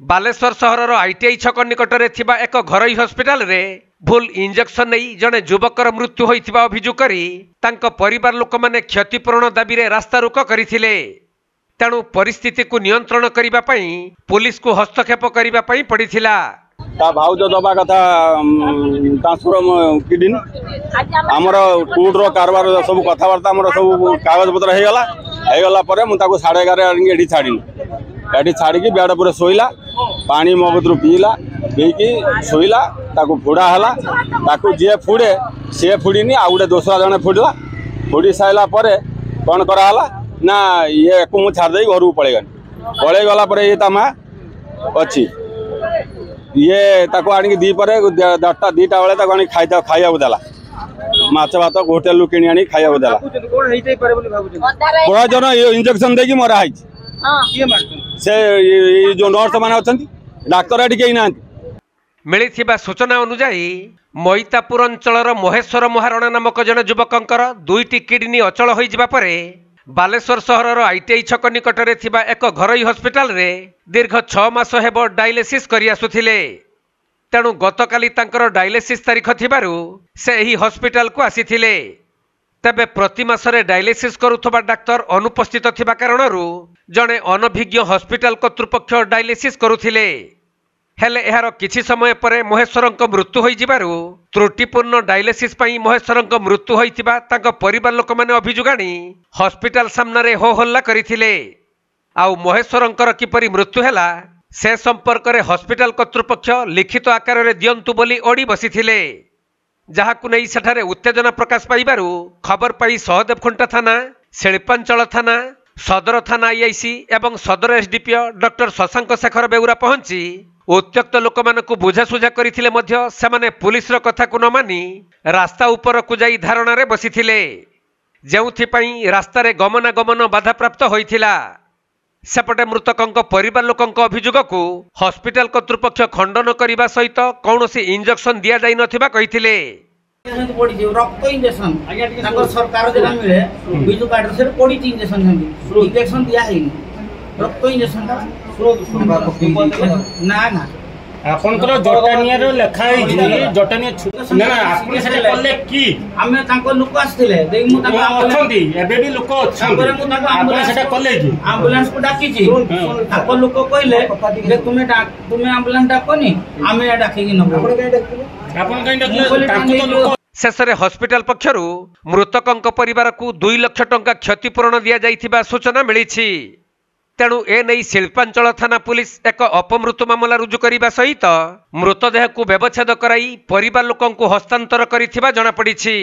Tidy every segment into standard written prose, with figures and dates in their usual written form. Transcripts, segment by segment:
बालेश्वर सहर आईटीआई छक निकटरे थिबा एक घरोई हॉस्पिटल रे भूल इंजेक्शन नहीं जड़े युवकर मृत्यु होइथिबा अभियोग करी तांको परिवार लोक माने क्षतिपूरण दाबी रे रास्ता रोक करथिले। तेणु परिस्थिति को नियंत्रण करिबा पई पुलिस को हस्तक्षेप करिबा पई पड़िथिला। ता भाउज दबा कथा ट्रांसफर किडनी हमर कोर्ट रो कारबार सब कथावार्ता हमर सब कागज पत्र हे गला परे मु ताको 11:30 एडी छाडिनी एडी छाड़ी की बेड पर सोइला पानी मो कतरू पीला पीकी सोइला ताको फुड़ा हला ताको जे फुड़े से फुड़ीनी आ गोटे दोसरा जने फुड़ला फुड़ी साइला परे कोन करा हला ना ये को मु छाड़ दे घर को पळे गला परे ये तमा अछि ये ताको आनी की दी परे 10टा 2टा बेले ताको आनी खाइया देला माछ भात होटल लु किनी आनी खाइया देला कोन हेइतै पारे बोली भाबु बड़ा जन इंजेक्शन दे की मरा हाइ से जो नर्स माने अछंती डाक्टर एटी केही ना मिलिथिबा सूचना अनुसार मोहितापुर अंचलर महेश्वर महारणा नामक जन युवकंकर 2टी किडनी अचल होई जिबा परे बालेश्वर सहर आईटीआई छक निकटरे थिबा एक घरोई हॉस्पिटल रे दीर्घ 6 मास हेबो डायलिसिस करि आसुथिले। तेणु गतकाली तांकर डायलिसिस तारीख थिबारु से एही हॉस्पिटल को आसीथिले। तेबे प्रति मासरे डायलिसिस करुथबा डाक्टर अनुपस्थित थिबा कारणरू जणे अनभिज्ञ हॉस्पिटल कर्तृपक्ष डायलिसिस करुथिले। हेले एहार किछि समय परे महेश्वरंक मृत्यु होई जिबारु त्रुटिपूर्ण डायलिसिस पई महेश्वरंक मृत्यु होइतिबा तांको परिवार लोक माने अभियोग आनी हॉस्पिटल सामने हो हल्ला करिथिले। आउ महेश्वरंकर किपरि मृत्यु हैला से संपर्क रे हॉस्पिटल कर्तृपक्ष लिखित आकार रे दियंतु बोली ओडी बसिथिले। जहाकु नै सेठारे उत्तेजना प्रकाश पाइबारु खबर पाई सहदेवखुंटा थाना शिल्पांचल थाना सदर थाना आईआईसी एवं सदर एसडीपीओ डॉक्टर शशांक शेखर बेउरा पहुंची उत्त्यक्त लोक मानकु बुझासुझा करिथिले मध्य सेमाने पुलिस रो कथा को न मानी रास्ता ऊपर को जाई धारणा रे बसिथिले जेउथि पई रास्ता रे गमनागमन बाधा प्राप्त होइथिला। सेपटे मृतकंक परिवार लोकंक अभियोग को हॉस्पिटल कर्तृपक्ष खंडन करने सहित कौन इंजेक्शन दि जाई नथिबा कहिथिले। रक्त इंजेक्शन सरकार मिले बिजु कार्ड से पड़ी इंजेक्शन दिया रक्त इंजेक्शन ना ना आपनकर जटानिया रो लेखा है जटानिया ना आपन से कले की हमें तांको लोक आस्थिले देई मु तांको अछंती एबे भी लोक अछंती मु तांको एम्बुलेंस से कले की एम्बुलेंस को डाकी छी तांको लोक कहले जे तुम्हें एम्बुलेंस डाकोनी हमें डाकी की नबो आपन कहीं डाकले तांको तो लोक शेषरे हॉस्पिटल पक्षरु मृतकंक परिवार को 2 लाख टंका क्षतिपूरण दिया जाइथिबा सूचना मिलिछि। तेणु एने शिल्पांचल थाना पुलिस एक अपमृत्यु मामला रुजु करने सहित मृतदेह को व्यवच्छेद कराई परिवार लोकों को हस्तांतर करिथिबा जଣା पड़िछि।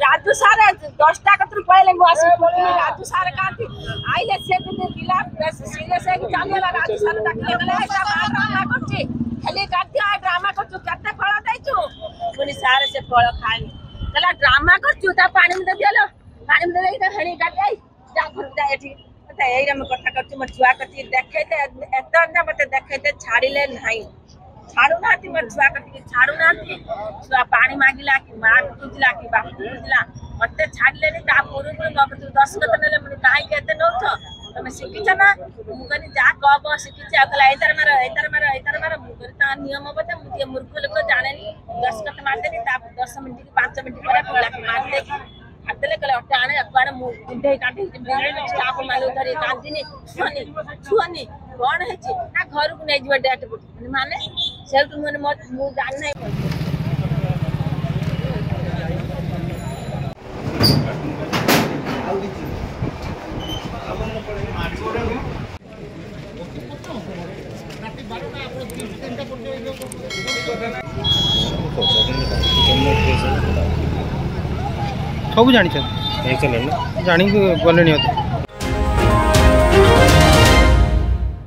राजू सार 10टा कतरू पहले मुआसी राजू सार काती आइले से दिला सीरियस है कि जानिला राजू सार डाकले गले ड्रामा करछि खाली काती आ ड्रामा करछु कते फळ दैछु पुलिस सार से फळ खाई तला ड्रामा करछु ता पानी में देलो पानी में देई त हणी काटे जा फुरदा एठी त एइरा में कथा करछु म छुआ कति देखैते एतन मते देखैते छाड़िले नाही छाड़ू नाती म छुआ कति छाड़ू नाती छुआ पानी मागिला कि मार तुजला कि बाप तुजला मते छाड़ले नि ता पुरु पुरु 10 गत नेले मने काई केते नउछ तमे सिकिछ ना मु कनी जा कब सिकिछ अकला एतर मार मु करी ता नियम बते मु के मूर्ख लोक जानेनी 10 गत मार देनी ता 10 मिनिट की 5 मिनिट पर पुला मार दे हातले कले अटाणे अपाणे मु इंडे काटी स्टाफ माले धरी कांदिनी छुआनी कोन हेची ना घर को नै जीव डेट माने सेल्फ मु जान नै सब जानी जानी गले